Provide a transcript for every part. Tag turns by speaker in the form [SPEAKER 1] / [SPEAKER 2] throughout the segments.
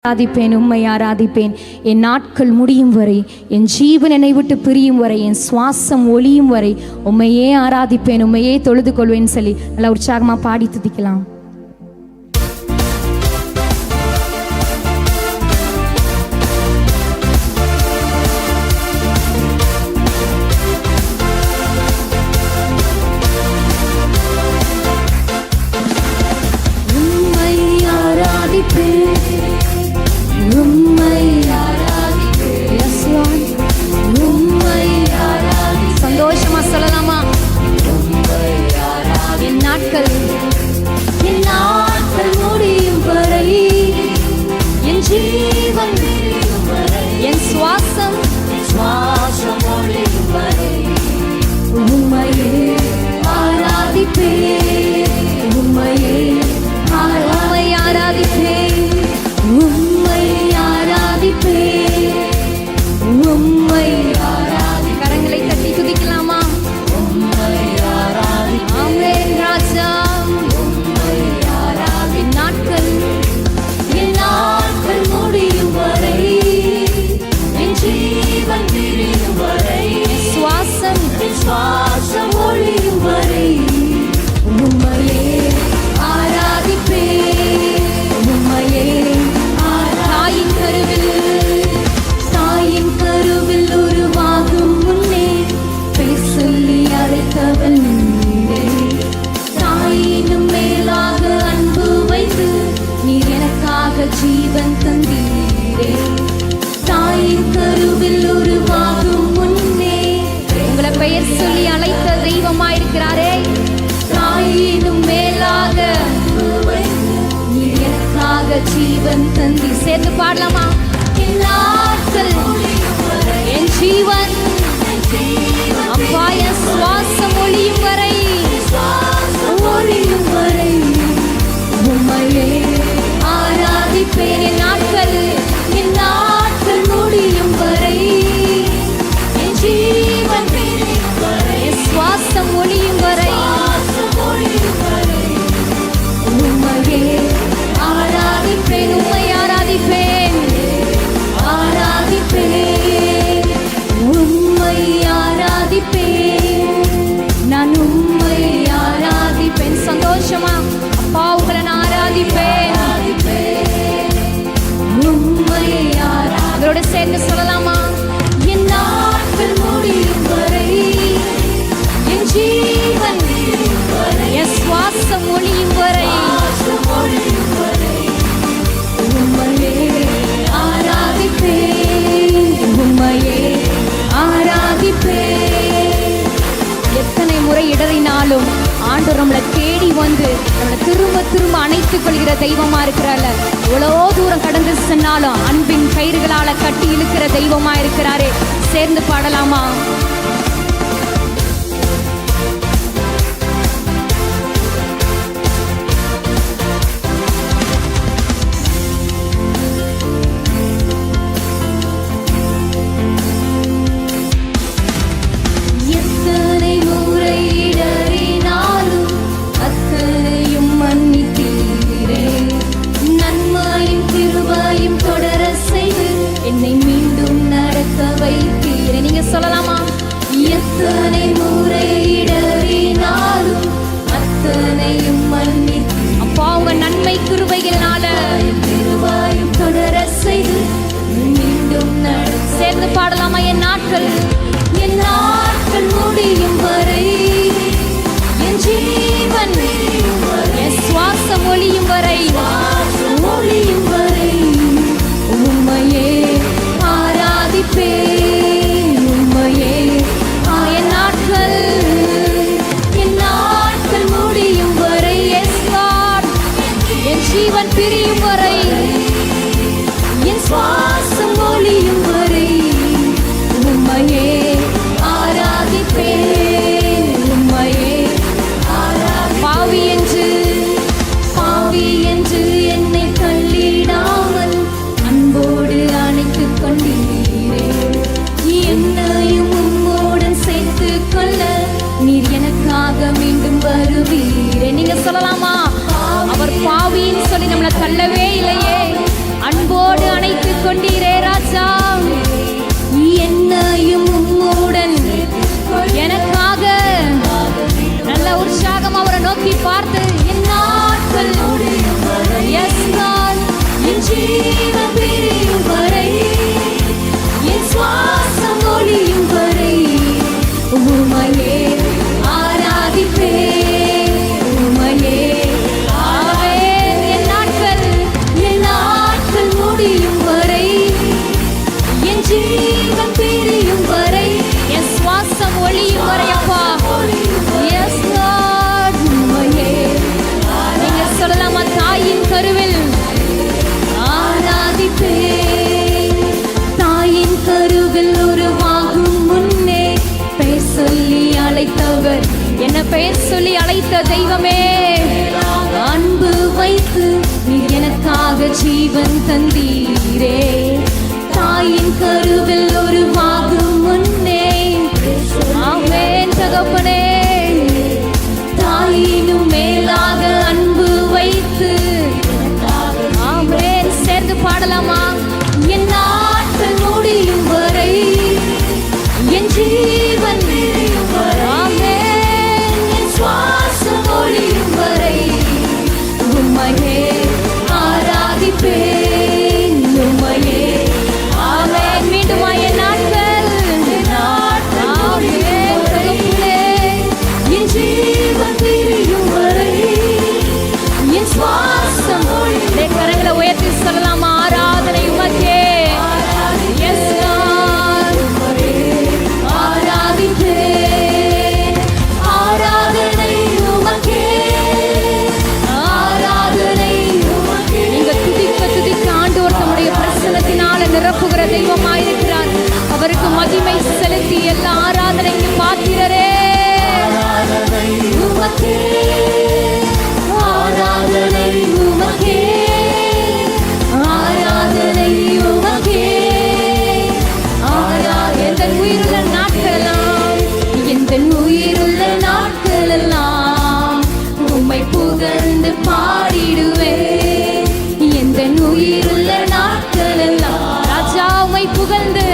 [SPEAKER 1] ஆராதிப்பேன், உம்மை ஆராதிப்பேன். என் நாட்கள் முடியும் வரை, என் ஜீவன் என்னை விட்டு பிரியும் வரை, என் சுவாசம் ஒளியும் வரை உம்மையே ஆராதிப்பேன், உம்மையே தொழுது கொள்வேன்னு சொல்லி நல்லா உற்சாகமா பாடி துதிக்கலாம். சந்தோஷமா சொல்லலாமா? என் நாட்கள் முடியும் வரை, என் ஜீவன் என் சுவாசம் ஒளியும் வரை உம்மையே ஆராதிப்பேன், உம்மையே ஆராதிப்பேன், உம்மை ஆராதிப்பேன், உம்மை ஆராதி. கரங்களை தட்டி துதிக்கலாமா? உம்மை ஆராதி. ஆமென் ராஜா. உம்மை ஆராதி. என் நாட்கள் முடியும் வரை, என் ஜீவன் பிரியும் வரை, சுவாசம் ஒளியும் வரை உம்மையே ஆராதிப்பேன், உம்மையே. தாயின் கருவில் உருவாகும் முன்னே பேர் சொல்லி அழைத்தவன் நீரே. தாயினும் மேலாக அன்பு வைத்து நீர் எனக்காக ஜீவன் தந்தீரே. தாயின் கருவில் உருவாகும் முன்னே உங்களை பெயர் சொல்லி அழைத்த தெய்வமாயிருக்கிறாரே. தாயினும் மேலாக அன்பு வைத்து நீர் எனக்காக ஜீவன் தந்தி. சேர்ந்து பாடலாமா? என் நாட்கள், என் ஜீவன் அப்பா, என் சுவாசம் ஒளியும் வரை, ஒளியும் வரை உம்மையே ஆராதிப்பேன். என் நாட்கள் முடியும் வரை, என் ஜீவன் என் சுவாசம் ஒளியும் வரை உம்மையே ஆராதிப்பேன், உம்மை ஆராதிப்பேன், ஆராதிப்பேன், உம்மை ஆராதிப்பேன், நான் உம்மை ஆராதிப்பேன். சந்தோஷமா அப்பா, உங்களை நான் ஆராதிப்பேன், உம்மை அதோட சேர்ந்து சொல்லலாமா? என் நாட்கள் முடியும் வரை, என் ஜீவன் என் சுவாசம் ஒளியும் வரை உம்மையே ஆராதிப்பேன், உம்மையே ஆராதிப்பேன். எத்தனை முறை இடறினாலும் ஆண்டவர் நம்மளை தேடி வந்து நம்மளை திரும்ப திரும்ப அணைத்துக் கொள்கிற தெய்வமா இருக்கிறார். எவ்வளோ தூரம் கடந்து சென்னாலும் அன்பின் கயிறுகளால கட்டி இழுக்கிற தெய்வமா இருக்கிறாரே. சேர்ந்து பாடலாமா? என்னை மீண்டும் நடக்க வைத்தீரே. நீங்க சொல்லலாமா? எத்தனை முறை இடறினாலும் அத்தனையும் மன்னித்து, அப்பா உங்க நன்மை கிருபைகளால திருவாயும் தொடர செய்து மீண்டும் சேர்ந்து பாடலாமா? என் நாட்கள் முடியும் வரை, என் ஜீவன் என் சுவாசம் ஒளியும் வரை, ஒளியும் வரை உம்மையே ஆராதிப்பேன், உம்மையே. என் நாட்கள் முடியும் வரை, என் ஜீவன் பிரியும் வரை, என் சுவாசம் ஒளியும் வரை உம்மையே ஜீவன் பிரியும் வரை, என் சுவாசம் ஒளியும் வரை உம்மையே ஆராதிப்பேன், உம்மையே ஆவேன். என் நாட்கள் முடியும் வரை, என் ஜீவன் பிரியும் வரை, என் சுவாசம் ஒளியும் வரை அப்பா. Yes Lord, உம்மையே நீங்க சொல்லலாமா? தாயின் கருவில் ஆராதிப்பேன். தாயின் கருவில் உருவாகும் முன்னே பெயர் சொல்லி அழைத்தவர், என்ன பெயர் சொல்லி அழைத்த தெய்வமே, அன்பு வைத்து நீ எனக்காக ஜீவன் தந்தீரே. தாயின் கருவில் உருவாகும் முன்னே, ஆமென் தகப்பனே, தாயினும் மேலாக அன்பு வைத்து, ஆமென் சேர்ந்து பாடலாமா? என் நாட்கள் முடியும் வரை, என் ஜீவன் ஆமென், என் சுவாசம் ஒளியும் வரை உம்மையே ஆராதிப்பேன், உம்மையே ஆமென். மீண்டுமா என் நாட்கள் ஆமென் தகப்பனே, என் ஜீவன் பிரியும் வரை, என் சுவாசம் ஒளியும். கரங்களை உயர்த்தி சொல்லலாமா? ஆராதனை உமக்கே. Yes Lord, ஆராதிப்பேன், ஆராதனை உமக்கே, ஆராதனை உமக்கே. நீங்க துதிக்க துதிக்க ஆண்டவர் தம்முடைய பிரசன்னத்தினால நிரப்புகிற தெய்வமாயிருக்கிறார். அவருக்கு மகிமை செலுத்தி எல்லா ஆராதனைக்கு பாத்திரரே. ஆராதனை உமக்கே, ஆராதனை உமக்கே, ஆராதனை உமக்கே. எந்த உயிருள்ள நாட்களெல்லாம், எந்த உயிருள்ள நாட்களெல்லாம் உம்மை புகழ்ந்து பாடிடுவேன். எந்த உயிருள்ள நாட்களெல்லாம் ராஜா உம்மை புகழ்ந்து,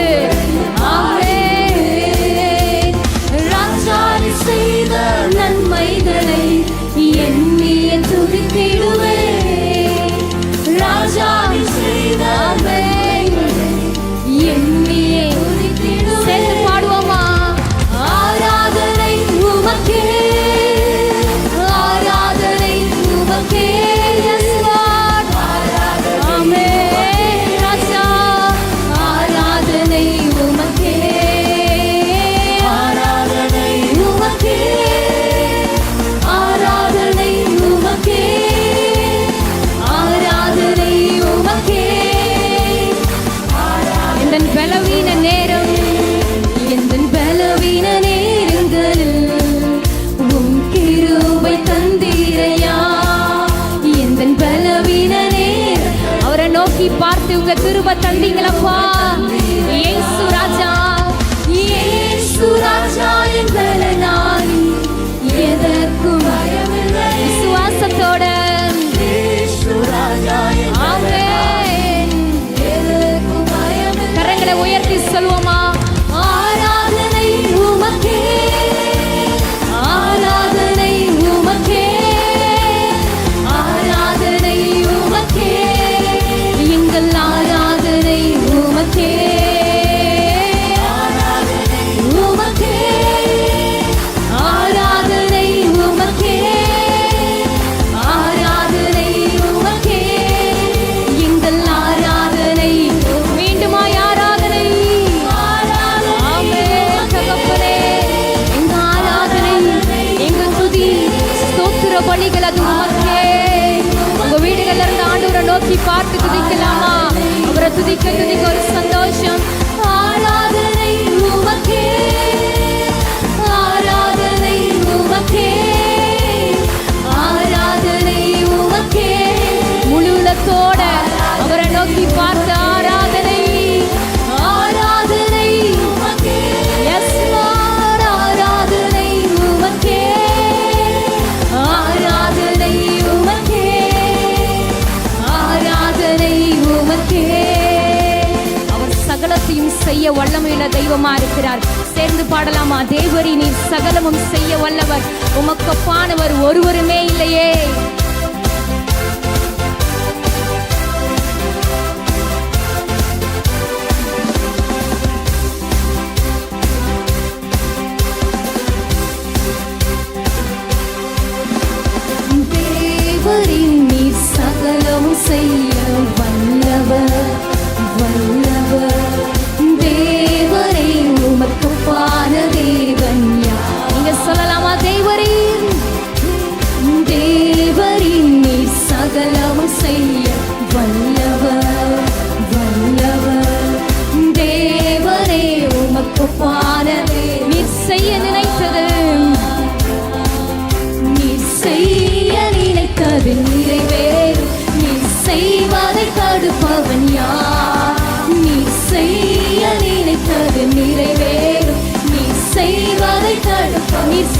[SPEAKER 1] ஆமென். ராஜா செய்த நன்மைகளை எண்ணிய துதித்திடுவேன். ராஜா செய்த நன்மைகளை எண்ணிய துதித்திடுவேன். சேர்ந்து பாடுவோமா? ஆராதனை உமக்கே, ஆராதனை உமக்கே. Yes Lord, ஆமென் ராஜா, ஆராதனை உமக்கே, ஆராதனை உமக்கே, ஆராதனை உமக்கே, ஆராதனை உமக்கே. எந்தன் பலவீன நேரம், எந்தன் பலவீன நேரங்களில் உம் கிருபை தந்தீரையா. எந்தன் பலவீன நேரம், அவரை நோக்கி பார்த்து உங்க கிருபை தந்தீங்களப்பா. இயேசு ராஜா, இயேசு ராஜா என் பலனாய், எதற்கும் பயமில்லை. விசுவாசத்தோட ஆமென், எதற்கும் பயமில்லை. கரங்களை உயர்த்தி சொல்வோமா? ஆராதனை உமக்கே, ஆராதனை உமக்கே, ஆராதனை உமக்கே, எங்கள் ஆராதனை உமக்கே, ஆராதனை உமக்கே, ஆராதனை உமக்கே, ஆராதனை உமக்கே, எங்கள் ஆராதனை. மீண்டுமாய் ஆராதனை, ஆமென் தகப்பனே. எங்க ஆராதனை, எங்க துதி, ஸ்தோத்திர பலிகள் அது உமக்கே. உங்க வீடுகள்ல இருந்து ஆண்டவரை நோக்கி பார்த்து துதிக்கலாமா? அவரை துதிக்க துதிக்க ஒரு சந்தோஷம். ஆராதனை உமக்கே, ஆராதனை உமக்கே, ஆராதனை உமக்கே. முழு உள்ளத்தோட அவரை நோக்கி பார்த்து ஆராதனை, ஆராதனை உமக்கே. Yes Lord, ஆராதனை உமக்கே, ஆராதனை உமக்கே, ஆராதனை உமக்கே. அவர் சகலத்தையும் செய்ய வல்லமையுள்ள தெய்வமா இருக்கிறார். சேர்ந்து பாடலாமா? தேவரி நீர் சகலமும் செய்ய வல்லவர், உமக்கொப்பானவர் ஒருவருமே இல்லையே.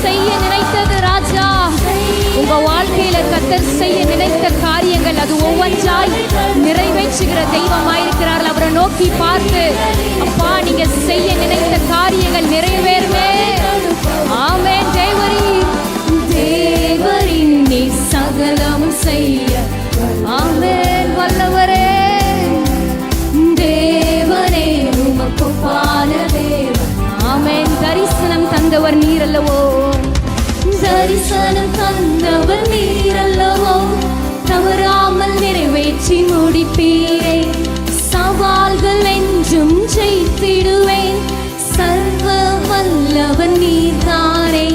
[SPEAKER 1] செய்ய நினைத்தது ராஜா, உங்க வாழ்க்கையில கர்த்தர் செய்ய நினைத்த காரியங்கள் அது ஒவ்வொன்றாய் நிறைவேற்றுகிற தெய்வமாயிருக்கிறார்கள். அவரை நோக்கி பார்த்து, அப்பா நீங்க செய்ய நினைத்த காரியங்கள் நிறைவேறுமே. ஆமென். தேவரின் நீ சகலம் செய்ய, ஆமென். வல்லவரே தேவனே உமக்கு ஒப்பான தேவன், ஆமென். தரிசனம் தந்தவர் நீர் அல்லவோ, தரிசனம் தந்தவர் நீர் அல்லவோ, தவறாமல் நிறைவேற்றி முடிப்பீரே. சவால்கள் என்றும் ஜெயித்திடுவேன், சர்வ வல்லவர் நீர்தானே.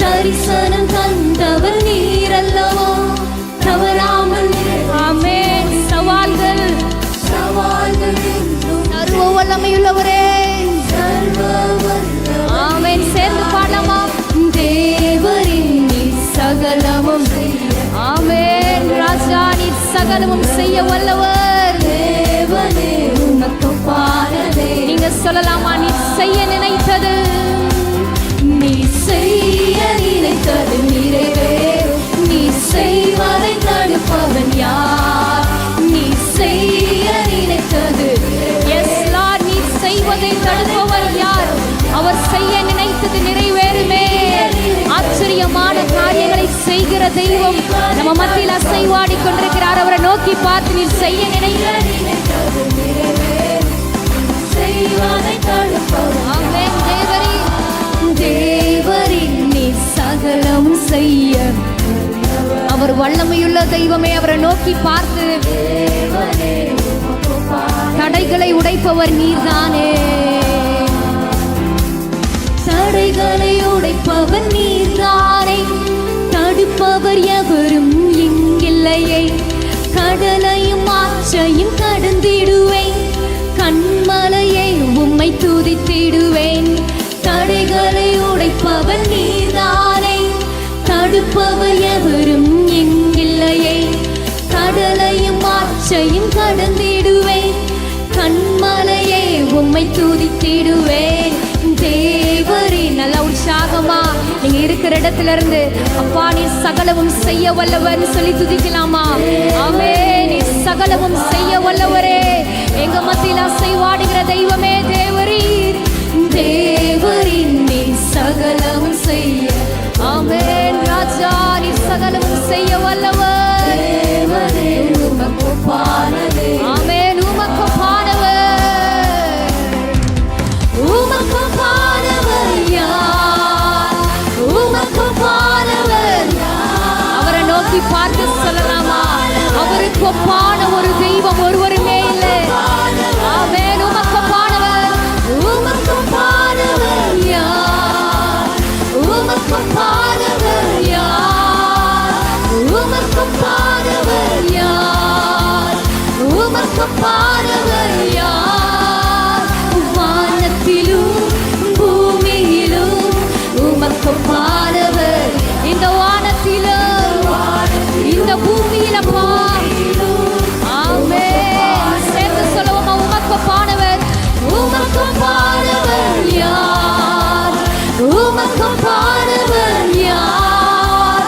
[SPEAKER 1] தரிசனம் தந்தவர் நீர் அல்லவோ, தவறாமல், ஆமென். சவால்கள் சர்வ வல்லமையுள்ளவரே, ஆமென். சேர்ந்து பாடலாமா? தேவரின் நீ சகலமும், ஆமென். ராஜா நீ சகலமும் செய்ய வல்லவர், தேவனே உமக்கு ஒப்பானதே. நீங்க சொல்லலாமா? நீ செய்ய நினைத்தது, நீ செய்ய நினைத்தது நிறைவேறும். நீ செய்வதை தடுப்பவன் யார்? நீ செய்ய நினைத்தது, எஸ் லார்ட், நீ செய்வதை தடுப்பவர் யார்? அவர் செய்ய நினைத்தது நிறைவேறுமே. ஆச்சரியமான காரியங்களை செய்கிற தெய்வம் நம்ம மத்தியில் அசைவாடி கொண்டிருக்கிறார். அவரை நோக்கி பார்த்து, நீ செய்ய நினைத்தது தேவரின் நீ சகலம் செய்ய, அவர் வல்லமையுள்ள தெய்வமே. அவரை நோக்கி பார்த்து, தடைகளை உடைப்பவர் நீர்தானே, தடைகளை உடைப்பவர் நீர்தானே. தடுப்பவர் எவரும் இங்கில்லையே, கடலையும் ஆற்றையும் கடந்திடுவேன், கண்மலையை உம்மை துதித்திடுவேன். தடைகளை உடைப்பவர் நீர்தானே, தடுப்பவர் எவரும் எங்கில்லையே, கடலையும் ஆற்றையும் கடந்திடுவேன், கண்மலையை உம்மை துதித்திடுவேன். தேவரே, நல்ல உற்சாகமா நீங்க இருக்கிற இடத்துல இருந்து, அப்பா நீ சகலமும் செய்ய வல்லவர் சொல்லி துதிக்கலாமா? ஆமென். நீ சகலமும் செய்ய வல்லவரே, எங்க மத்தியில் அசைவாடுகிற தெய்வமே தேவரீர். தேவரின் நீ சகலமும் செய்ய, ஆமென். ராஜா நீ சகலமும் செய்ய வல்லவர், தேவனே உமக்கு ஒப்பானதே. ஆமென். உமக்கு ஒப்பானவர், உமக்கு ஒப்பானவர் யார்? உமக்கு ஒப்பானவர் யார்? அவரை நோக்கி பார்த்து சொல்லலாமா? அவருக்கு ஒப்பான ஒரு தெய்வம் ஒருவருமே இல்லை. ஆமென். உமக்கு ஒப்பானவர், உமக்கு ஒப்பானவர் யார்? உமக்கு ஒப்பானவர் யார்? உமக்கு ஒப்பானவர் யார்? உமக்கு ஒப்பானவர் யார்? வானத்திலும் பூமியிலும் உமக்கு ஒப்பானவர், இந்த வானத்திலும் இந்த பூமியிலப்பா. ஆமென். சேர்ந்து சொல்லுவோமா? உமக்கு ஒப்பானவர், உமக்கு ஒப்பானவர் யார்? உமக்கு ஒப்பானவர் யார்?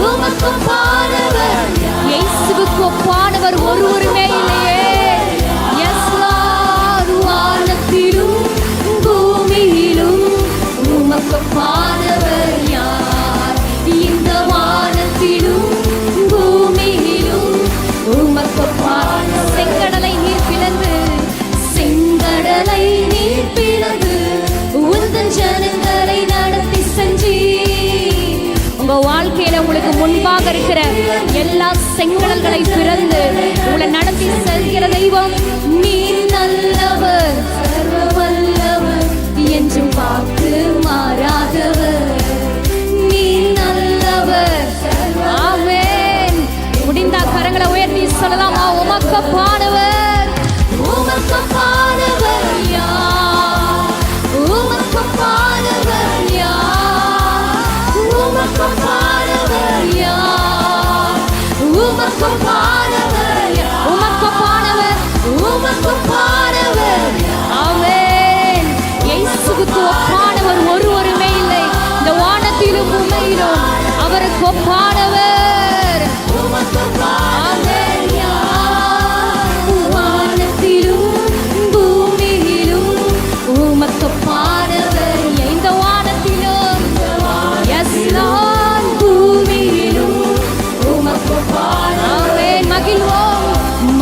[SPEAKER 1] உமக்கு ஒப்பானவர் யார்? இயேசுவுக்கு ஒப்பானவர் ஒருவருமே இல்லையே. Yes Lord. வானத்திலும் பூமியிலும் உமக்கு ஒப்பானவர் யார்? இந்த வானத்திலும் பூமியிலும் உமக்கு ஒப்பானவர். செங்கடலை நீர் பிளந்து, செங்கடலை நீர் பிளந்து உந்தன் ஜனங்களை நடத்தி செஞ்சு. உங்க வாழ்க்கையில உங்களுக்கு முன்பாக இருக்கிற எல்லா செங்கடல்களை பிறந்து உங்களை நடத்தி செல்கிற தெய்வம் நீர் நல்லவர், சர்வ வல்லவர், என்றும் வாக்கு மாறாதவர். நீர் நல்லவர். ஆமென். முடிந்தா கரங்களை உயர்த்தி சொல்லலாமா? உமக்கு ஒப்பானவர், உமக்கு ஒப்பானவர் யார்? உமக்கு ஒப்பானவர் யார்? உமக்கு ஒப்பானவர் யார்? உமக்கு ஒப்பானவர் யார்? உமக்கு ஒப்பானவர், உமக்கு ஒப்பானவர். ஆமென். இயேசுவுக்கு ஒப்பானவர் ஒருவருமே இல்லை. இந்த வானத்திலும் ஒப்பானவர் வானத்திலும் பூமியிலும் உமக்கு பாடவர். இந்த வானத்திலும் பூமியிலும் உமக்கு பாடவர். மகிழ்வோம்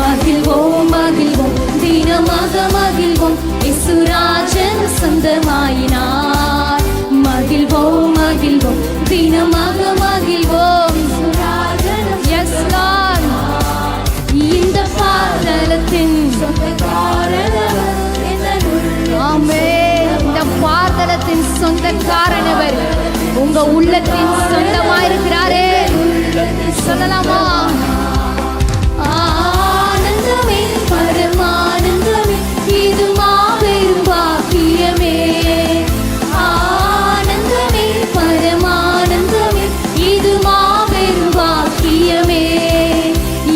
[SPEAKER 1] மகிழ்வோம் மகிழ்வோம் தினமாக மகிழ்வோம் இசுராஜன் சொந்தமாயினார். மகிழ்வோம் மகிழ்வோம் தினமாக மகிழ்வோம் எஸ் லார்ட். இந்த பாதலத்தின் ஆமென். இந்த பாதலத்தின் சொந்தக்காரனவர் உங்க உள்ளத்தின் சொந்தமாயிருக்கிறாரே. சொல்லலாமா? ஆனந்தமே பரமானந்தமே இது மாபெரும் பாக்கியமே. ஆனந்தமே பரமானந்தமே இது மாபெரும் பாக்கியமே.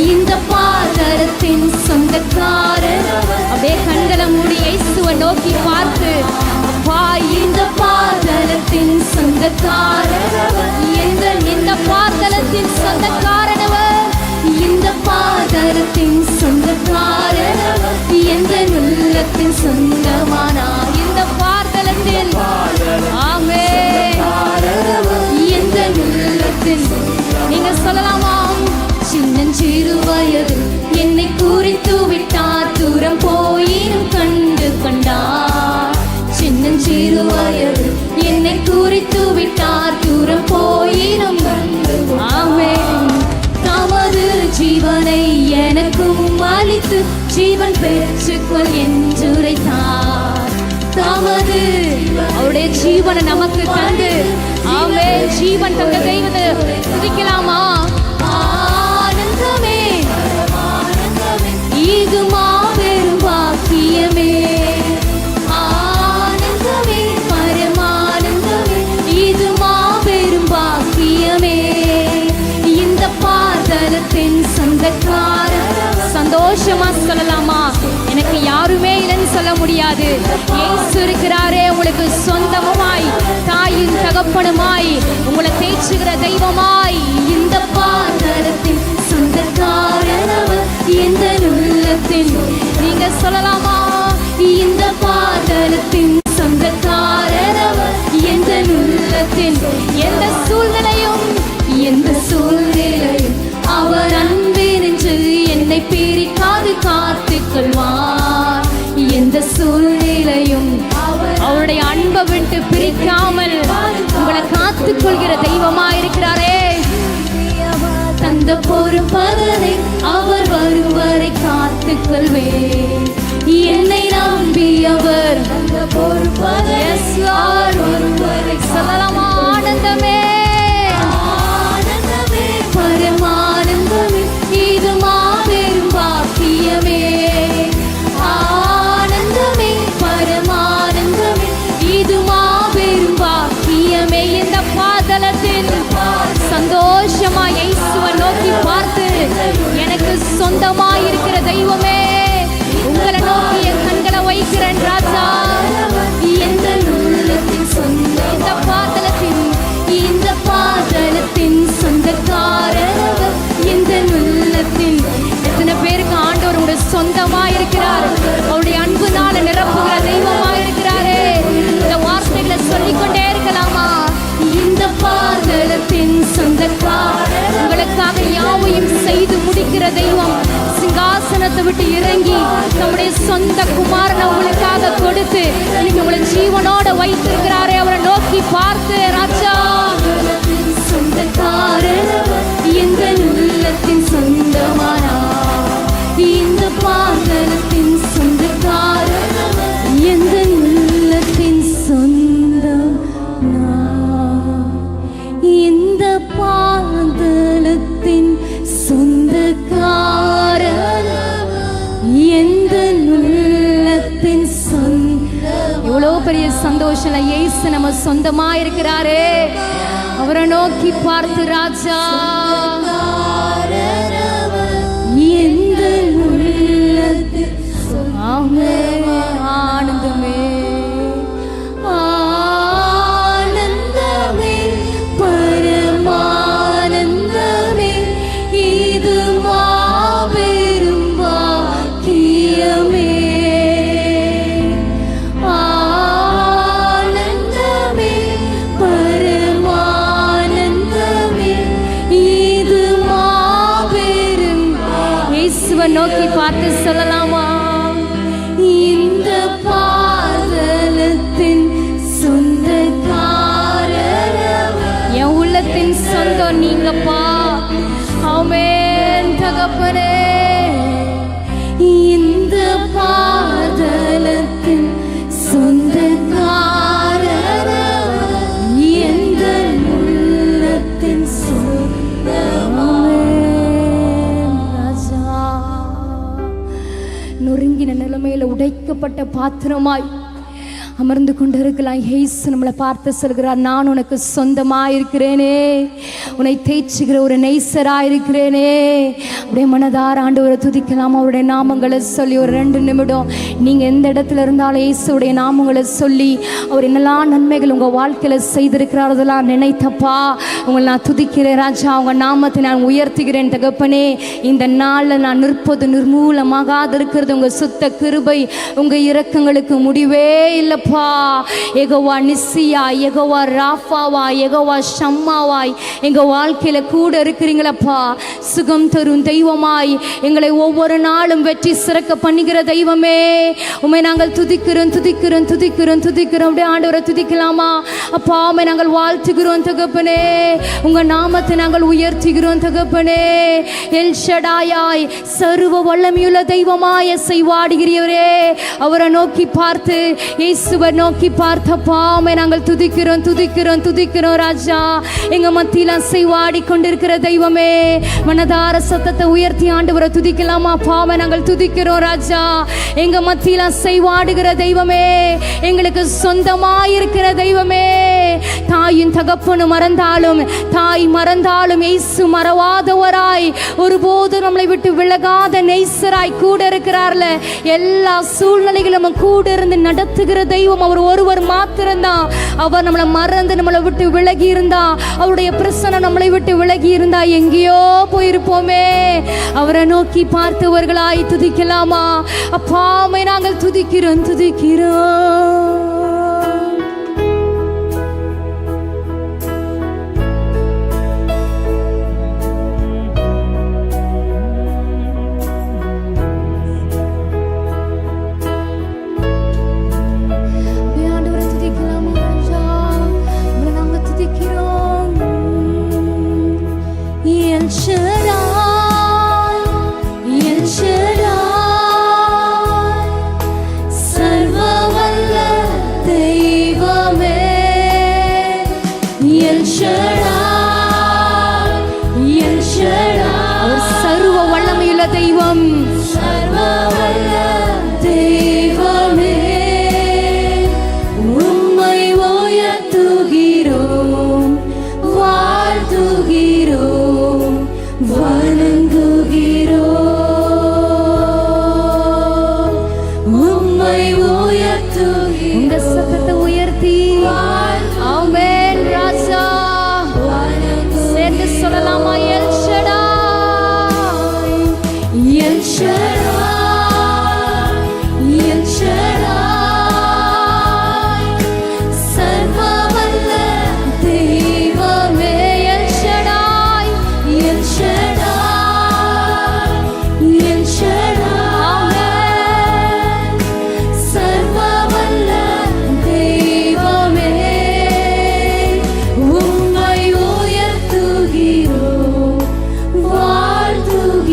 [SPEAKER 1] இந்த பாதலத்தின் சொந்தக்காரர் அப்படியே கண்களை மூடி இயேசுவை நோக்கி பார்த்து, அப்பா இந்த பாதலத்தின் சொந்தக்காரர், இந்த பாதலத்தின் சொந்தக்காரனவர், இந்த பாதலத்தின் சொந்தக்காரர், எந்த உள்ளத்தின் சொந்தமானார். இந்த பாதலத்தின் ஆமென் எந்த உள்ளத்தின். நீங்க சொல்லலாமா? சின்னஞ்சிறு வயதில் என்னை குறித்து விட்டார், தூரம் போயினும் கண்டு கொண்டார். சின்னஞ்சிறு வயதில் என்னை குறித்து விட்டார், தூரம் போயினும் ஆமென். தமது ஜீவனை எனக்கும் அளித்து ஜீவன் பெற்றுக்கொள் என்றுரைத்தார். தமது அவருடைய ஜீவனை நமக்கு தந்து ஆமென் ஜீவன் தந்த தெய்வத்தை துதிக்கலாமா? ஆனந்தமே இது மாபெரும் பாக்கியமே. ஆனந்தமே பரமானந்தமே இது மாபெரும் பாக்கியமே. இந்த பாதலத்தின் சொந்தக்காரர். சந்தோஷமா சொல்லலாமா? எனக்கு யாருமே இல்லைன்னு சொல்ல முடியாது. இயேசு இருக்கிறாரே உங்களுக்கு சொந்தமாய், தாயின் தகப்பனுமாய், உங்களை தேய்ச்சுகிற தெய்வமாய். இந்த பாதலத்தின் சொந்தக்காரர் எந்த உள்ளத்தின். நீங்க சொல்லலாமா? இந்த பாதலத்தின் சொந்தக்காரர் எந்த உள்ளத்தின். எந்த சூழ்நிலையும் எந்த சூழ்நிலையும் அவர் அன்பினின்று என்னை பிரிக்காது காத்துக் கொள்வார். எந்த சூழ்நிலையும் அவருடைய அன்பை விட்டு பிரிக்காமல் உங்களை காத்துக் கொள்கிற தெய்வமாயிருக்கிறாரே. தந்த பொறுப்பதனை அவர் வரும் வரை காத்துக் கொள்வேன். என்னை நம்பி அவர் தந்த பொறுப்பதை வரும் வரை. சொல்லலாமா? ஆனந்தமே பரமானந்தமே இது மாபெரும் பாக்கியமே. ஆனந்தமே பரமானந்தமே இது மாபெரும் பாக்கியமே. இந்த பாதலத்தில் சந்தோஷமா இயேசுவை நோக்கி பார்த்து, எனக்கு சொந்தமாயிருக்கிற தெய்வமே, உங்களை நோக்கி என் கண்களை வைக்கிறேன் ராஜா. எந்த உள்ளத்தின் சொந்த. இந்த பாதலத்தின் சொந்தக்காரர் எந்த உள்ளத்தின். எத்தனை பேருக்கு ஆண்டவர் உங்களுடைய சொந்தமாயிருக்கிறார், அவருடைய அன்புனால நிரப்புகிற தெய்வமாயிருக்கிறாரே. இந்த வார்த்தைகளை சொல்லிக்கொண்டே இருக்கலாமா? இந்த பாதலத்தின் சொந்தக்காரர் உங்களுக்காக யாவையும் செய்து முடிக்கிற தெய்வம். சிங்காசனத்தை விட்டு இறங்கி நம்முடைய சொந்த குமாரனை உங்களுக்காக கொடுத்து இன்னைக்கு உங்களை ஜீவனோட வைத்திருக்கிறாரே. அவரை நோக்கி பார்த்து, ராஜா சொந்தக்காரர் எந்த உள்ளத்தின் சொந்தமானார். இந்த பாதலத்தின் சொந்தக்காரர் எந்த உள்ளத்தின் சொந்தம். இந்த பாதலத்தின் சொந்தக்காரர் எந்த உள்ளத்தின் சொந்தம். எவ்வளோ பெரிய சந்தோஷம். இயேசு நம்ம சொந்தமா இருக்கிறாரே. அவரை நோக்கி பார்த்து, ராஜா எந்த உள்ளத்தில் ஆனந்தமே ஆனந்தமே பரமானந்தமே உடைக்கப்பட்ட பாத்திரமாய் அமர்ந்து கொண்டிருக்கலாம். இயேசு நம்மளை பார்த்து சொல்கிறார், நான் உனக்கு சொந்தமாக இருக்கிறேனே, உன்னை தேய்ச்சுகிற ஒரு நெய்சராக இருக்கிறேனே. அப்படியே மனதார ஆண்டவரை துதிக்கலாம். அவருடைய நாமங்களை சொல்லி ஒரு 2 நிமிடம் நீங்கள் எந்த இடத்துல இருந்தாலும் இயேசுடைய நாமங்களை சொல்லி அவர் என்னெல்லாம் நன்மைகள் உங்கள் வாழ்க்கையில் செய்திருக்கிறார் அதெல்லாம் நினைத்தப்பா உங்களை நான் துதிக்கிறேன் ராஜா, உங்கள் நாமத்தை நான் உயர்த்துகிறேன் தகப்பனே. இந்த நாளில் நான் நிற்பது நிர்மூலமாகாது இருக்கிறது உங்கள் சுத்த கிருபை, உங்கள் இரக்கங்களுக்கு முடிவே இல்லை. யெகோவா நிசியா, யெகோவா ராஃபாவா, யெகோவா ஷம்மாவாய் எங்க வாழ்க்கையில கூட இருக்கிறீங்களப்பா. சுகம் தரும் தெய்வமாய் எங்களை ஒவ்வொரு நாளும் வெற்றி சிறக்க பண்ணுகிற தெய்வமே, உம்மை நாங்கள் துதிக்கிறோம் துதிக்கிறோம் துதிக்கிறோம் துதிக்கிறோம். அப்படியே ஆண்டவரை துதிக்கலாமா? அப்பா உம்மை நாங்கள் வாழ்த்துகிறோம் தகப்பனே, உங்க நாமத்தை நாங்கள் உயர்த்துகிறோம் தகப்பனே. எல் ஷடாயாய் சர்வ வல்லமையுள்ள தெய்வமாய் செய்வாடுகிறவரே, அவரை நோக்கி பார்த்து இயேசுவை நோக்கி பார்த்தப்பா உம்மை நாங்கள் துதிக்கிறோம் துதிக்கிறோம் துதிக்கிறோம் ராஜா. எங்க மத்தியில் செய்வாடி கொண்டிருக்கிற தெய்வமே, மனதார சத்தத்தை உயர்த்தி ஆண்டவரை துதிக்கலாமா? பாவை நாங்கள் துதிக்கிறோம் ராஜா. எங்க மத்தியில் செய்வாடுகிற தெய்வமே, எங்களுக்கு சொந்தமாயிருக்கிற தெய்வமே. தாயின் தகப்பனு மறந்தாலும் தாய் மறந்தாலும் இயேசு மறவாதவராய் ஒருபோது நம்மளை விட்டு விலகாத நெய்சராய் கூட இருக்கிறார்ல. எல்லா சூழ்நிலைகளும் கூட இருந்து நடத்துகிற தெய்வம் அவர் ஒருவர் மாத்திரம்தான். அவர் நம்மளை மறந்து நம்மளை விட்டு விலகி இருந்தா, அவருடைய பிரசன்னம் நம்மளை விட்டு விலகி இருந்தா எங்கேயோ போயிருப்போமே. அவரை நோக்கி பார்த்தவர்களாய் துதிக்கலாமா? அப்பாமை நாங்கள் துதிக்கிறோம் துதிக்கிறோம். தெய்வம் சர்வவல்ல தெய்வமே, உம்மை உயர்த்துகிறோம் வாழ்த்துகிறோம் வணங்குகிறோம். உம்மை உயர்த்துகிறோம். இந்த சத்தத்தை உயர்த்தி ஆமென் ராஜா சேர்ந்து சொல்லலாமா? El Shaddai El Shaddai El Shaddai சர்வவல்ல தெய்வமே. El Shaddai El Shaddai El Shaddai சர்வவல்ல தெய்வமே, உம்மை உயர்த்துகிறோம் வாழ்த்துகிறோம்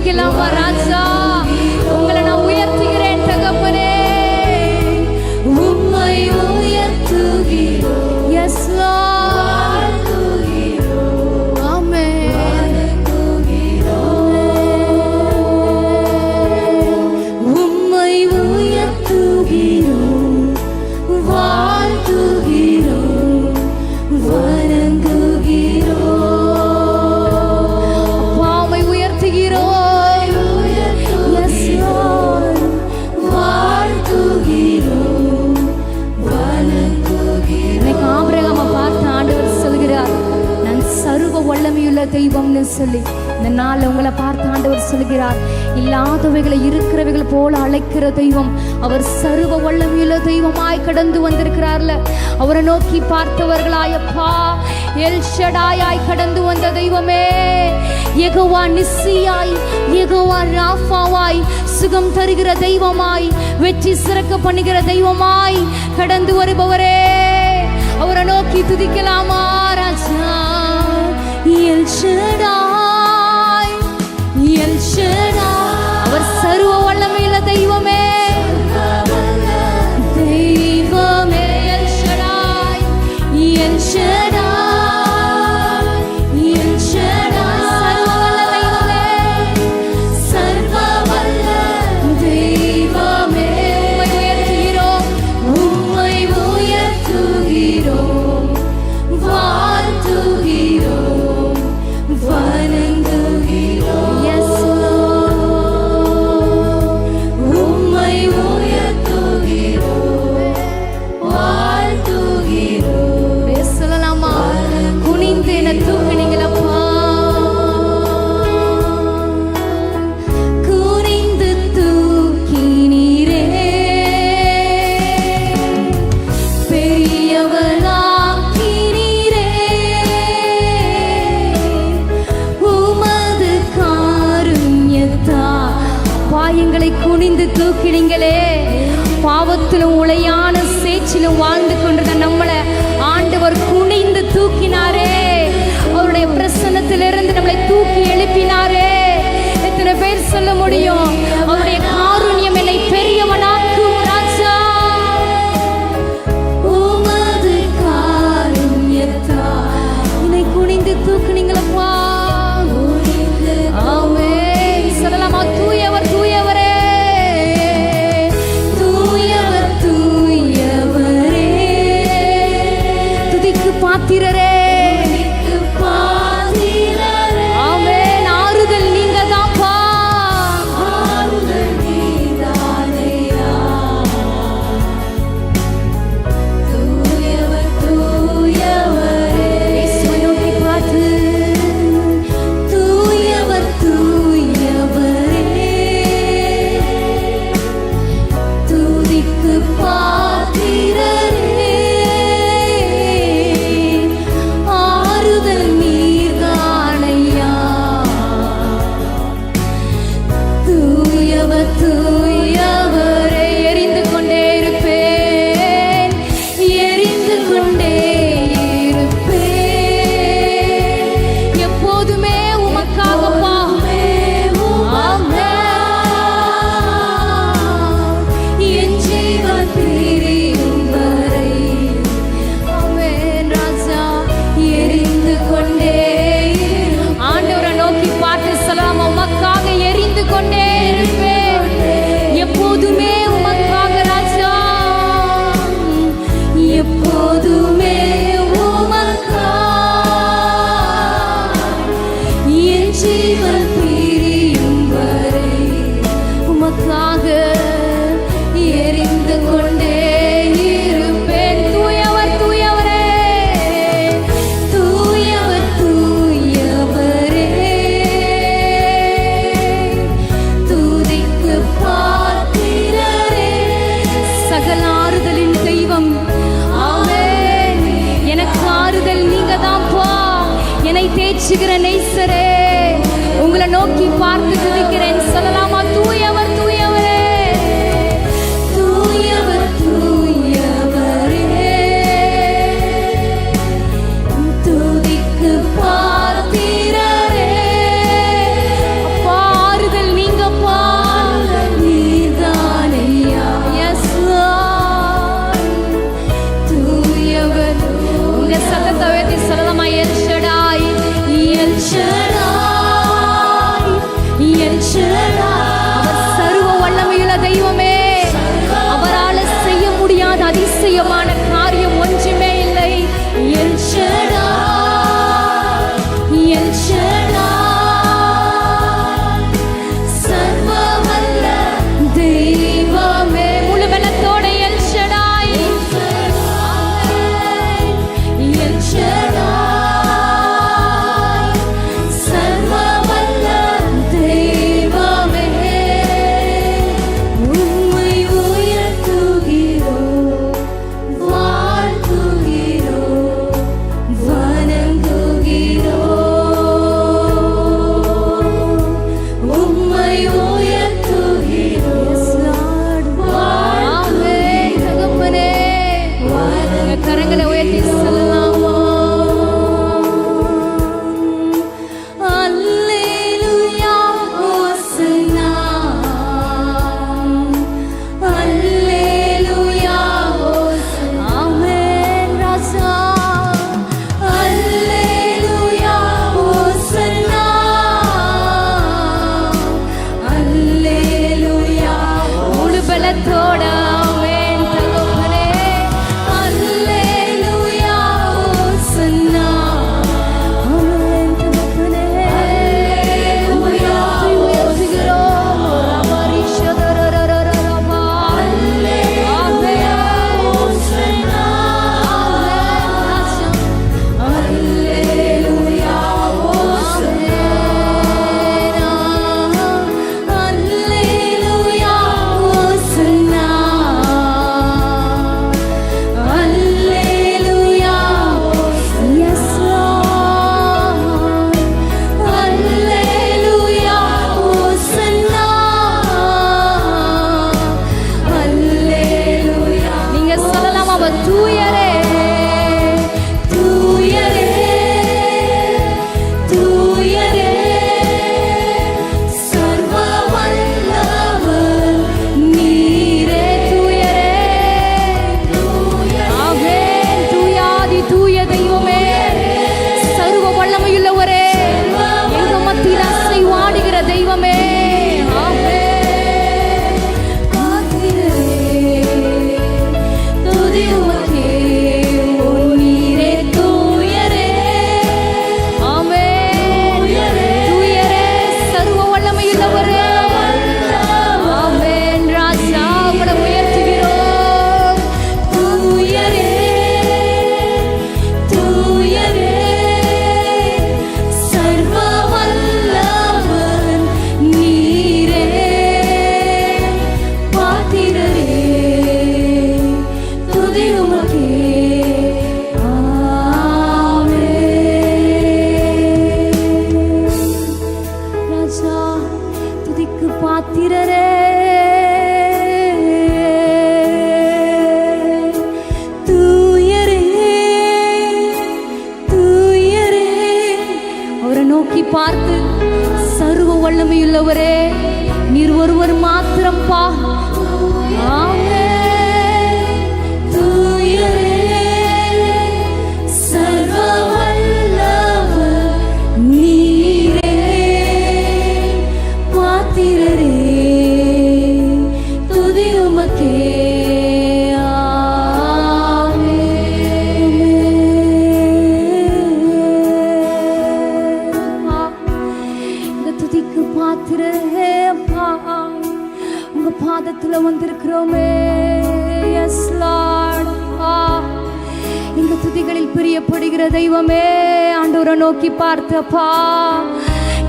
[SPEAKER 1] துதிக்கலாமா ராஜா? உங்களை நான் உயர்த்துகிறேன் தகப்பனே. உம்மை உயர்த்துகிறோம். Yes Lord. ஆமென். உம்மை உயர்த்துகிறோம், வாழ்த்துகிறோம், வணங்குகிறோம். அப்பா உம்மை உயர்த்துகிறோம். Yes Lord. வாழ்த்துகிறோம், வணங்குகிறோம். இன்னைக்கு ஆபிரகாமை பார்த்து ஆண்டவர் சொல்கிறார், நான் சர்வ வல்லமையுள்ள தெய்வம்னு சொல்லி. இந்த நாள் உங்களை பார்த்து ஆண்டவர் சொல்கிறார், இல்லாதவைகளை இருக்கிறவைகள் போல அழைக்கிற தெய்வம். அவர் சர்வ வல்லமையுள்ள தெய்வமாய் கடந்து வந்திருக்கிறார்ல. அவரை நோக்கி பார்த்தவர்களாயப்பா எல் ஷடாயாய் கடந்து வந்த தெய்வமே, யெகோவா நிஸ்ஸியாய், யெகோவா ராஃபாவாய், சுகம் தருகிற தெய்வமாய், வெற்றி சிறக்க பண்ணுகிற தெய்வமாய் கடந்து வருபவரே, அவரை நோக்கி துதிக்கலாமா ராஜா? எல் ஷடாய், எல் ஷடாய், அவர் சர்வ வல்லமையுள்ள தெய்வமே, தெய்வமே. El Shaddai, El Shaddai, El Shaddai, சர்வ வல்ல தெய்வமே, உம்மை உயர்த்துகிறோம், வாழ்த்துகிறோம், வணங்குகிறோம். Yes Lord. உம்மை உயர்த்துகிறோம், வாழ்த்துகிறோம். சொல்லலாமா? குனிந்து என தூக்குனீங்களப்பா, குனிந்து தூக்கினீரே, பெரியவனாக்கினீரே, உமது காருண்யத்தால் பாயங்களை குனிந்து தூக்கினீங்களே. பாவத்திலும் உளையான சேற்றிலும் வாழ்ந்து கொண்டிருந்த நம்மளை ஆண்டவர் குனிந்து தூக்கினாரே. அவருடைய பிரசன்னத்திலிருந்து நம்மளை தூக்கி எழுப்பினாரே. எத்தனை பேர் சொல்ல முடியும், அவருடைய காருண்யம் என்னை பெரியவனாக்கும் ராஜா? உமது காருண்யத்தால் என்னை குனிந்து தூக்குனீங்களப்பா. ஆமென். சொல்லலாமா? தூயவர் தூயவரே, தூயவர் தூயவரே, துதிக்கு பாத்திரரே, ஆமென். ஆறுதல் நீங்க தான்ப்பா, ஆறுதல் நீதானையா, தூயவர் தூயவரே. இயேசுவை நோக்கி பார்த்து, தூயவர் தூயவரே, துதிக்கு பாத்திரரே, ஆறுதல் நீர்தானையா, தூயவர் தூயவரே. எரிந்து கொண்டே இருப்பேன், எரிந்து கொண்டே இருப்பேன், எப்போதுமே உமக்காகப்பா. என் ஜீவன் பிரியும் வரை, ஆமென் ராஜா, எரிந்து கொண்டே. ஆண்டவரை நோக்கி பாட்டு சொல்லலாம், உமக்காக எரிந்து கொண்டே இருப்பேன், எப்போதுமே உமக்காக ராஜா, எப்போதுமே உமக்காக, என் ஜீவன் பிரியும் வரை உமக்காக எரிந்து கொண்டே இருப்பேன். தூயவர் தூயவரே, தூயவர் தூயவரே, துதிக்கு பாத்திரரே, சகல ஆறுதலின் தெய்வம். ஆமென். எனக்கு ஆறுதல் நீங்க தான்ப்பா, என்னை தேற்றுகிற நேசரே. உங்களை நோக்கி பார்த்து துதிக்கிறேன். சொல்லலாமா? தூயவர் தூயவரே, தூயவர் தூயவரே, துதிக்கு பாத்திரரே. அப்பா ஆறுதல் அப்பா. பாதத்துல வந்திருக்கிறோமே. S Lord. இந்த துதிகளில் பிரியப்படுகிற தெய்வமே, ஆண்டவரை நோக்கி பார்த்தப்பா,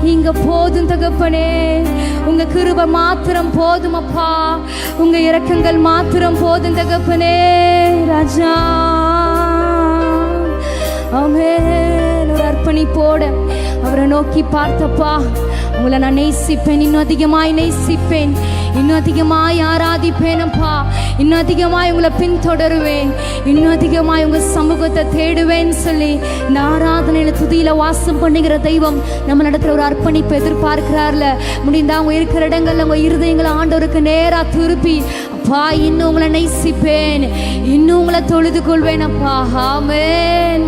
[SPEAKER 1] நீங்க போதும் தகப்பனே. உங்க கிருபை மாத்திரம் போதும் அப்பா. உங்க இரக்கங்கள் மாத்திரம் போதும் தகப்பனே. ராஜா ஆமென். ஒரு அர்ப்பணிப்போட அவரை நோக்கி பார்த்தப்பா, உங்களை நான் நேசிப்பேன், இன்னும் அதிகமாய் நேசிப்பேன், இன்னும் அதிகமாய் ஆராதிப்பேன் அப்பா. இன்னும் அதிகமாய் உங்களை பின்தொடருவேன், இன்னும் அதிகமாய் உங்க சமூகத்தை தேடுவேன்னு சொல்லி இந்த ஆராதனையில துதியில வாசம் பண்ணுகிற தெய்வம் நம்ம இடத்துல ஒரு அர்ப்பணிப்பு எதிர்பார்க்கிறார்ல. முடிந்தா அவங்க இருக்கிற இடங்கள்ல உங்க இருதயங்களை ஆண்டவருக்கு நேரா திருப்பி, அப்பா இன்னும் உங்களை நேசிப்பேன், இன்னும் உங்களை தொழுது கொள்வேன் அப்பா. ஆமென்.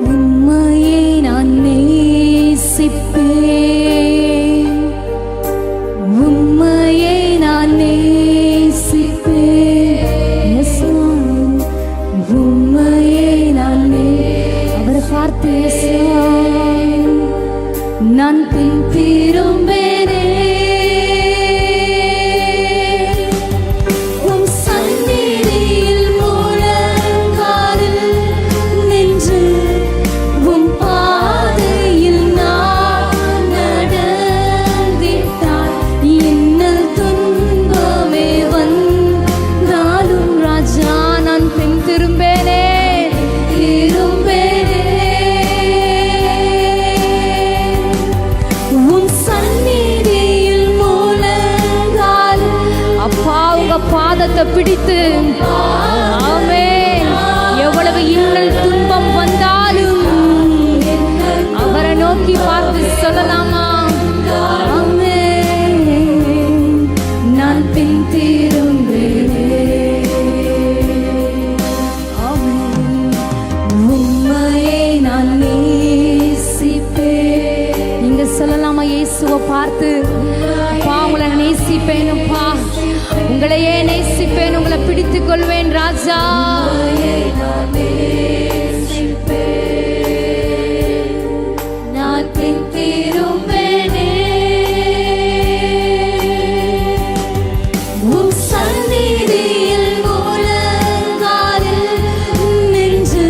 [SPEAKER 1] உம்மையை நான் நேசிப்பேன், உம்மையை நான் அவரை பார்த்து நான் பின் திரும்பேனே. பாதத்தை பிடித்து ஆமென், எவ்வளவு இன்னல் துன்பம் வந்தாலும் அவரை நோக்கி பார்த்து சொல்லலாமா? ஆமென். நான் பின் திரும்பேன், உம்மையை நான் நேசிப்பேன். நீங்க சொல்லலாமா இயேசுவை பார்த்து? அப்பா உங்களை நேசிப்பேனுப்பா, உங்களையே நேசிப்பேன், உங்களை பிடித்துக் கொள்வேன் ராஜா. நான் பின் திரும்பேனே, உம் சந்நிதியில் முழங்காலில் நின்று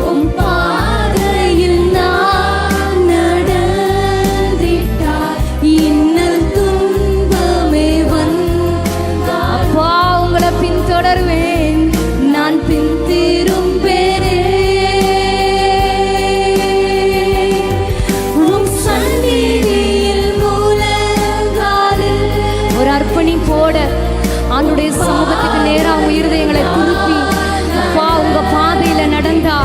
[SPEAKER 1] உம் பாதையில் நான் நடந்திட்டார் இன்னல் துன்பமே உங்களை பின்தொடர்வேன், நான் பின் திரும்பேனே. உம் சந்நிதியில் முழங்காலில் ஒரு அர்ப்பணிப்போட ஆண்டவருடைய சமூகத்துக்கு நேரா உங்க இருதயங்களை திருப்பி, அப்பா உங்க பாதையில நடந்தா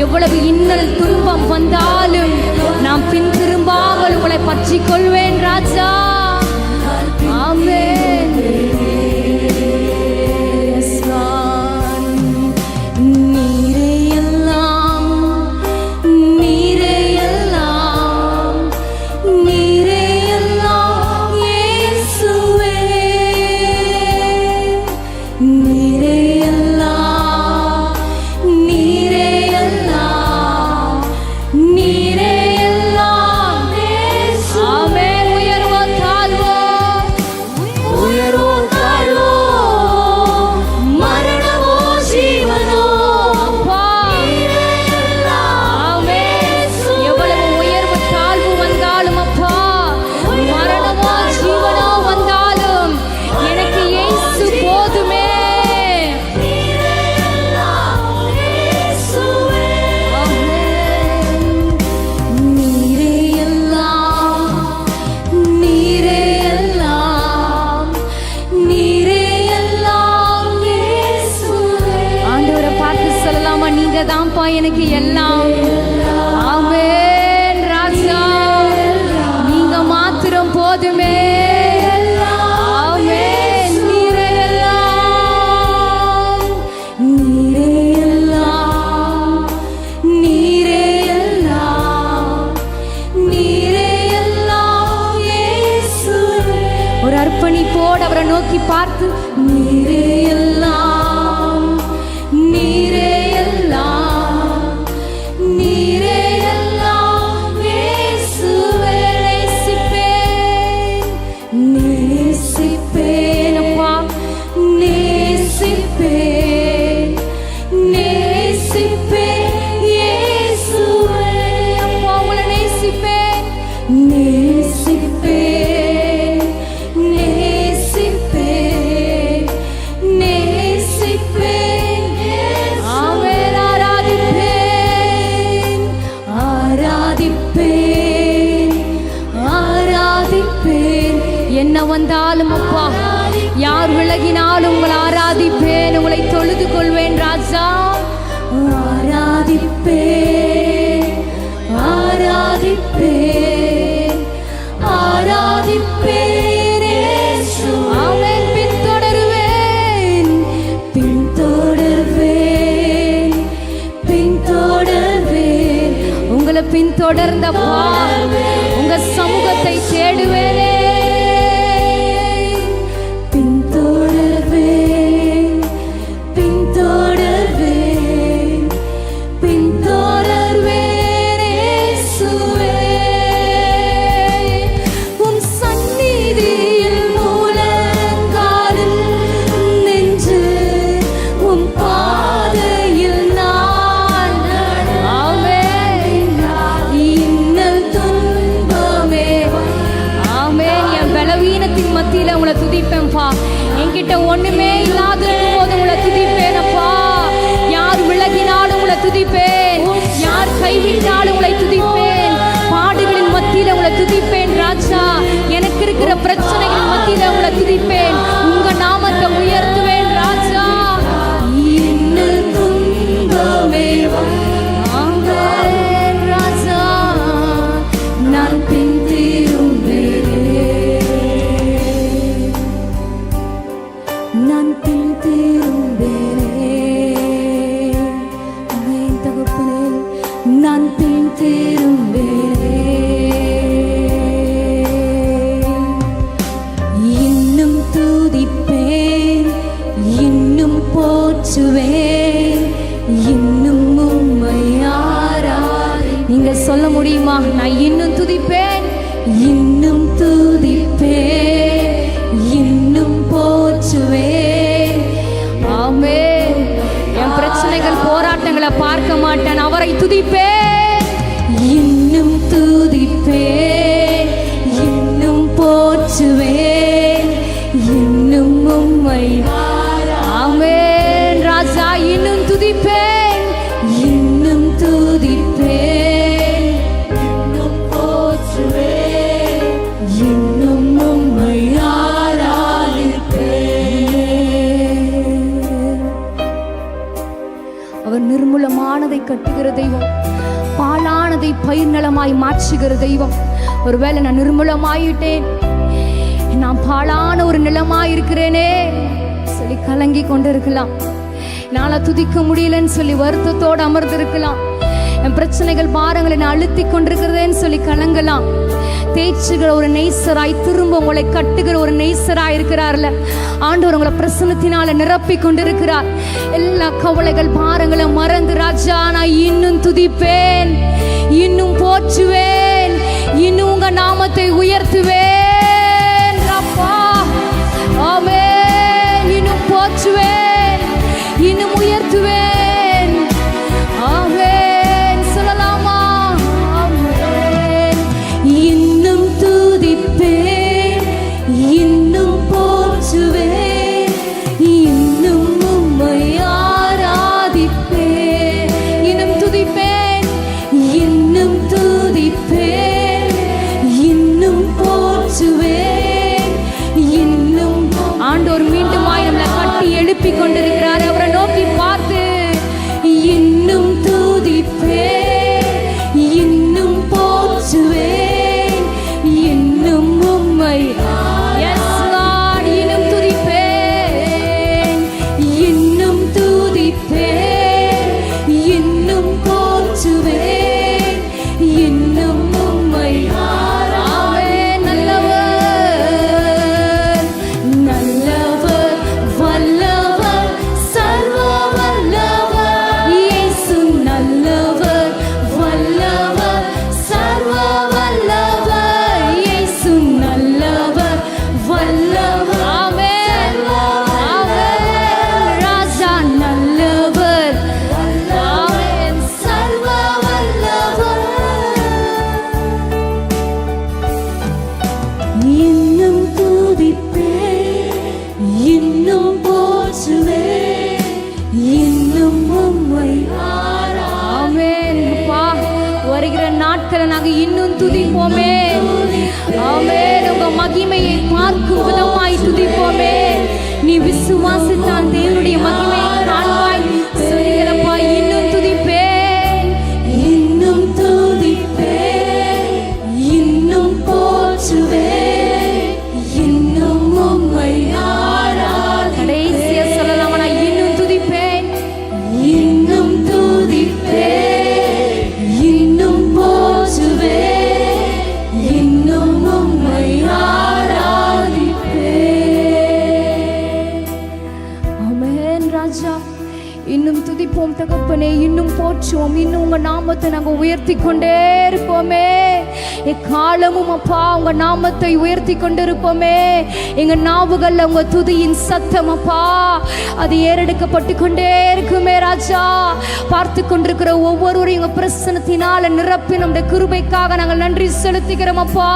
[SPEAKER 1] எவ்வளவு இன்னல் துன்பம் வந்தாலும் நான் பின் திரும்பாமல் உங்களை பற்றி கொள்வேன் ராஜா. ஆமென். எனக்கு எல்லாம். ஆமென். நோக்கி பார்த்து நீரே எல்லாம், நீரே எல்லாம், நீரே எல்லாம் இயேசுவே நேசிப்பேன், நேசிப்பேன் அப்பா, நேசிப்பேன், நேசிப்பேன் இயேசுவே அப்பா, உங்களை நேசிப்பேன், நேசிப்பேன், நேசிப்பேன், நேசிப்பேன். ஆமென். ஆராதிப்பேன், ஆராதிப்பேன், ஆராதிப்பேன். என்ன வந்தாலும் அப்பா, யார் விலகினாலும் உங்களை ஆராதிப்பேன், உங்களை தொழுது கொள்வேன் ராஜா. ஆராதிப்பேன், ஆராதிப்பேன், ஆராதிப்பேன் இயேசுவே. ஆமென். பின்தொடர்வேன், பின்தொடர்வேன், பின்தொடர்வேன். உங்களை பின்தொடர்ந்தப்பா உங்க சமூகத்தை தேடுவேனே. பின்தொடர்வேன், பின்தொடர்வேன், பின்தொடர்வேன் இயேசுவே. உம் சந்நிதியில் முழங்காலில் நின்று உம் பாதையில் நான் இன்னல் துன்பமே. ஆமென். என் பலவீனத்தின் மத்தியில உங்களை துதிப்பேன்பா. என்கிட்ட ஒண்ணுமே இல்லாத போது உங்களை துதிப்பேன் அப்பா. யார் விலகினாலும் உங்களை துதிப்பேன், யார் கைவிட்டாலும் உங்களை துதிப்பேன். பாடுகளின் மத்தியில உங்களை துதிப்பேன் ராஜா. எனக்கு இருக்கிற பிரச்சனைகளின் மத்தியில உங்களை துதிப்பேன். உங்க நாமத்தை உயர்த்துவேன் ராஜா. இன்னல் துன்பமே. ஆமென் ராஜா. நான் பின் திரும்பேன், நான் பின் திரும்பேனே. ஆமென் தகப்பனே. நான் பின் திரும்பேனே. இன்னும் துதிப்பேன், இன்னும் போற்றுவேன், இன்னும் உம்மை ஆராதி. நீங்க சொல்ல முடியுமா? நான் இன்னும் துதிப்பேன், இன்னும் துதிப்பேன், இன்னும் போற்றுவேன். ஆமென். என் பிரச்சனைகள் போராட்டங்களை பார்க்க மாட்டேன், அவரை துதிப்பேன், இன்னும் துதிப்பேன், இன்னும் போற்றுவேன், இன்னும் உம்மை. ஆமென் ராஜா. இன்னும் துதிப்பேன், இன்னும் துதிப்பேன், இன்னும் போற்றுவேன், இன்னும் உம்மை ஆராதிப்பேன். அவர் நிர்மூலமானதை கட்டுகிற தெய்வம், பாழானதை பயிர் நலமாய் மாற்றுகிற தெய்வம். ஒருவேளை நான் நிர்மூலமாயிட்டேன், நான் பாழான ஒரு நிலமாய் இருக்கிறேனே சொல்லி கலங்கி கொண்டு இருக்கலாம். என்னால துதிக்க முடியலன்னு சொல்லி வருத்தத்தோடு அமர்ந்திருக்கலாம். என் பிரச்சனைகள் பாரங்களை நான் அழுத்தி கொண்டிருக்கிறதேன்னு சொல்லி கலங்கலாம். தேய்ச்சுகிற ஒரு நெய்சராய் திரும்ப உங்களை கட்டுகிற ஒரு நெய்சராய் இருக்கிறார்ல ஆண்டவர். உங்களை பிரசன்னத்தினால நிரப்பி கொண்டிருக்கிறார். எல்லா கவலைகள் பாரங்களும் மறந்து ராஜா நான் இன்னும் துதிப்பேன், இன்னும் போற்றுவேன், இன்னும் உங்க நாமத்தை உயர்த்துவேன் அப்பா. ஆமென். இன்னும் போற்றுவேன், இன்னும் உயர்த்துவேன். ஆமென். சொல்லலாமா? ஆமென். இன்னும் துதிப்பேன், இன்னும் போற்றுவேன், இன்னும் உம்மை ஆராதிப்பேன். இன்னும் துதிப்பேன், இன்னும் துதிப்பேன், இன்னும் போற்றுவேன், இன்னும். ஆண்டவர் மீண்டுமாய் நம்மளை கட்டி எழுப்பி கொண்டிருக்கிறார். அவரை நோக்கி பார்த்து இன்னும் துதிப்பேன், இன்னும் போற்றுவேன், இன்னும் உம்மை. Yes Lord. இன்னும் துதிப்பேன், இன்னும் துதிப்பேன், இன்னும் போற்றுவேன், இன்னும் உம்மை. ஆமென். நல்லவர், நல்லவர். நாட்களை நாங்க இன்னும் துதிப்போமே. ஆமென். உங்க மகிமையை பார்க்கும் விதமாய் துதிப்போமே. நீ விசுவாசித்தான் தேவனுடைய மகிமையை காண்பாய் சொல்லுகிறப்பா. இன்னும் துதிப்பேன், இன்னும் துதிப்பேன், இன்னும் போற்றுவேன், இன்னும் உம்மை ஆராதிப்பேன். கடைசியா சொல்லலாமா? நான் இன்னும் துதிப்பேன், இன்னும் துதிப்பேன், இன்னும் போற்றுவேன், இன்னும் உம்மை ஆராதிப்பேன். ஆமென் ராஜா. இன்னும் துதிப்போம் தகப்பனே, இன்னும் போற்றுவோம், இன்னும் உங்க நாமத்தை நாங்க உயர்த்தி கொண்டே இருப்போமே. எக்காலமும் அப்பா உங்க நாமத்தை உயர்த்தி கொண்டிருப்போமே. எங்க நாவுகள்ல உங்க துதியின் சத்தம் அப்பா அது ஏறெடுக்கப்பட்டு கொண்டே இருக்குமே ராஜா. பார்த்து கொண்டிருக்கிற ஒவ்வொருவரையும் உங்க பிரசன்னத்தினால நிரப்பி நம்முடைய கிருபைக்காக நாங்கள் நன்றி செலுத்துகிறோம் அப்பா.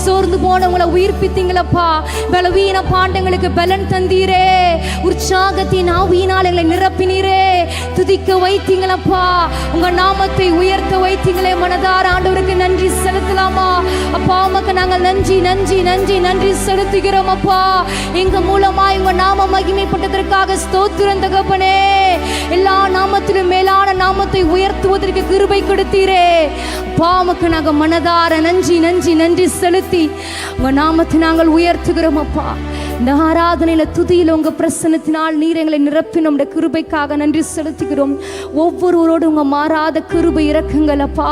[SPEAKER 1] சோர்ந்து போனவங்களை உயிர்ப்பித்தீங்களப்பா. பலவீன பாண்டங்களுக்கு பலன் தந்தீரே. உற்சாகத்தின் ஆவியினால் எங்களை நிரப்பினீரே. துதிக்க வைத்தீங்களப்பா. உங்க நாமத்தை உயர்த்த வைத்தீங்களே. மனதார ஆண்டவருக்கு நன்றி செலுத்தலாமா அப்பா? உமக்கு நாங்கள் நன்றி நன்றி நன்றி நன்றி செலுத்துகிறோம் அப்பா. எங்க மூலமா உங்க நாம மகிமைப்பட்டதற்காக ஸ்தோத்திரம் தகப்பனே. எல்லா நாமத்திலும் மேலான நாமத்தை உயர்த்துவதற்கு கிருபை கொடுத்தீரே அப்பா. உமக்கு நாங்கள் மனதார நன்றி நன்றி நன்றி செலுத்தி உங்க நாமத்தை நாங்கள் உயர்த்துகிறோம் அப்பா. இந்த ஆராதனையில துதியில உங்க பிரசன்னத்தினால் நீர் எங்களை நிரப்பி நம்முடைய கிருபைக்காக நன்றி செலுத்துகிறோம். ஒவ்வொருவரோடு உங்க மாறாத கிருபை இரக்கங்கள் அப்பா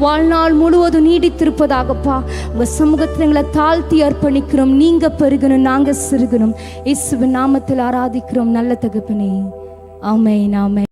[SPEAKER 1] வாழ்நாள் முழுவதும் நீடித்திருப்பதாகப்பா. உங்க சமூகத்தில் எங்களை தாழ்த்தி அர்ப்பணிக்கிறோம். நீங்க பெருகணும், நாங்க சிறுகணும். இயேசுவின் நாமத்தில் ஆராதிக்கிறோம் நல்ல தகப்பனே. ஆமென் ஆமென்.